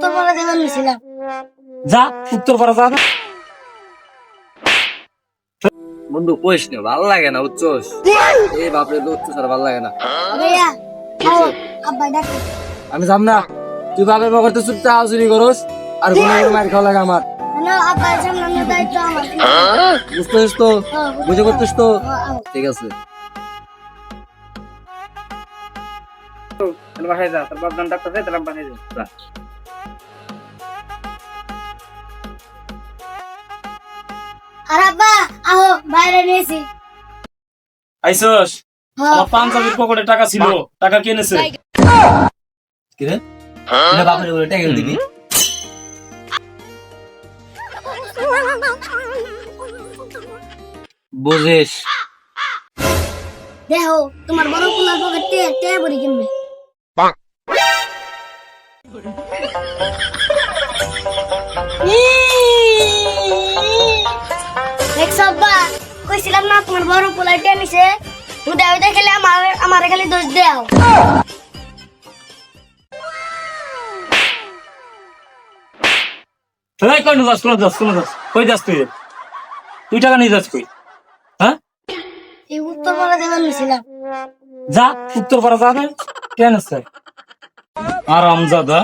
তো বলে দেবেন নিছিলাম। যা উত্তর পাড়া যা না। বন্ধু কইস না, ভালো লাগে না উচ্চস। এই বাপরে তো উচ্চস আর ভালো লাগে না। ভাইয়া আও আব্বা ডাকে। আমি যাব না, তুই বাপের পকেটে চুপতে চুরি করস আর গুনে করে মার খাওয়া লাগে আমার। না আব্বা সামনে দায়িত্ব আমার। বুঝতেছিস তো, বুঝে করতেছিস তো, ঠিক আছে। বাসায় যা, তোর বাপ দান ডাক্তার তাহলে বাসায় যা। আর আব্বা আও বাইরে নিয়েছি। আইসস হ্যাঁ আমার পাঞ্জাবির পকেটে টাকা ছিল, টাকা কে নেছে? কি রে? এটা বাপের বলে টাকা দিবি? বুঝিস? দেখো তোমার বড় কুলার পকেটে তে ভরি কেমনে। দেখছ আব্বা কইছিলাম না তোমার বড় কুলার তে নিছে। উদয় দেখলে আমার খালি দোষ দাও। এই কোন যাস, কোন যাস, কোন যাস, কই যাস তুই? তুই টাকা নিয়ে যাস কই? হ্যাঁ, এই উত্তর বলে দেবেন নিছিলাম। যা উত্তর পাড়া যা না। কেন আছে আরাম জাদা।